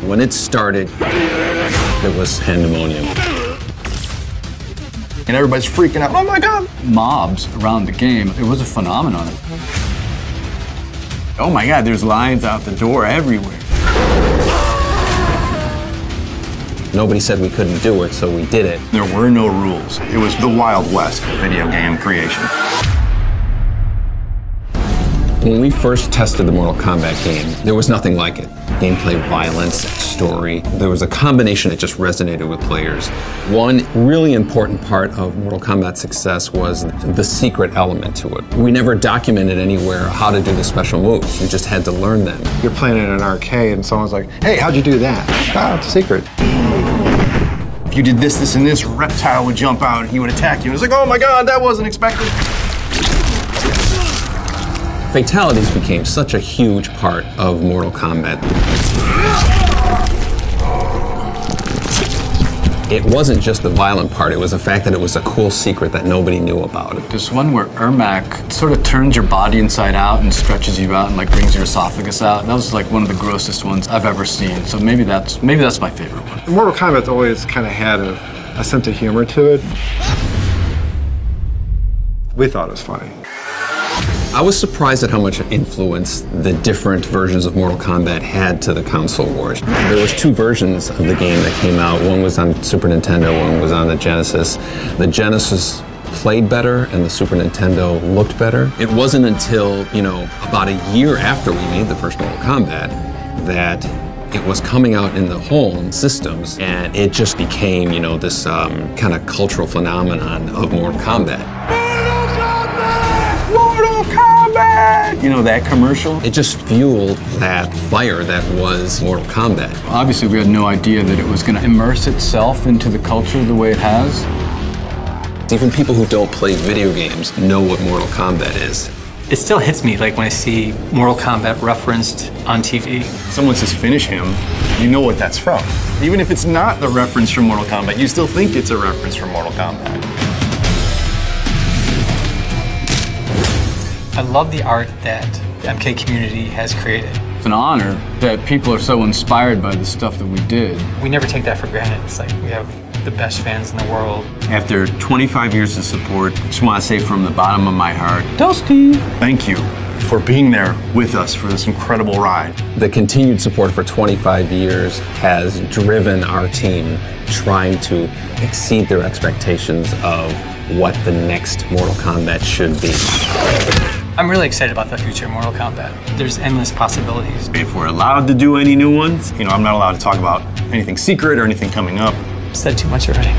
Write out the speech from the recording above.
When it started, it was pandemonium. And everybody's freaking out, oh my God! Mobs around the game, it was a phenomenon. Oh my God, there's lines out the door everywhere. Nobody said we couldn't do it, so we did it. There were no rules. It was the Wild West of video game creation. When we first tested the Mortal Kombat game, there was nothing like it. Gameplay, violence, story. There was a combination that just resonated with players. One really important part of Mortal Kombat's success was the secret element to it. We never documented anywhere how to do the special moves. You just had to learn them. You're playing in an arcade and someone's like, hey, how'd you do that? Oh, it's a secret. If you did this, and this, a reptile would jump out and he would attack you. It was like, oh my God, that wasn't expected. Fatalities became such a huge part of Mortal Kombat. It wasn't just the violent part, it was the fact that it was a cool secret that nobody knew about. There's one where Ermac sort of turns your body inside out and stretches you out and like brings your esophagus out. That was like one of the grossest ones I've ever seen. So maybe that's my favorite one. Mortal Kombat's always kind of had a sense of humor to it. We thought it was funny. I was surprised at how much influence the different versions of Mortal Kombat had to the console wars. There was two versions of the game that came out. One was on Super Nintendo, one was on the Genesis. The Genesis played better and the Super Nintendo looked better. It wasn't until, about a year after we made the first Mortal Kombat that it was coming out in the home systems, and it just became, this kind of cultural phenomenon of Mortal Kombat. That commercial? It just fueled that fire that was Mortal Kombat. Obviously, we had no idea that it was going to immerse itself into the culture the way it has. Even people who don't play video games know what Mortal Kombat is. It still hits me like when I see Mortal Kombat referenced on TV. Someone says finish him, you know what that's from. Even if it's not the reference from Mortal Kombat, you still think it's a reference from Mortal Kombat. I love the art that the MK community has created. It's an honor that people are so inspired by the stuff that we did. We never take that for granted. It's like we have the best fans in the world. After 25 years of support, I just want to say from the bottom of my heart, Dusty! Thank you for being there with us for this incredible ride. The continued support for 25 years has driven our team trying to exceed their expectations of what the next Mortal Kombat should be. I'm really excited about the future of Mortal Kombat. There's endless possibilities. If we're allowed to do any new ones, I'm not allowed to talk about anything secret or anything coming up. I've said too much already.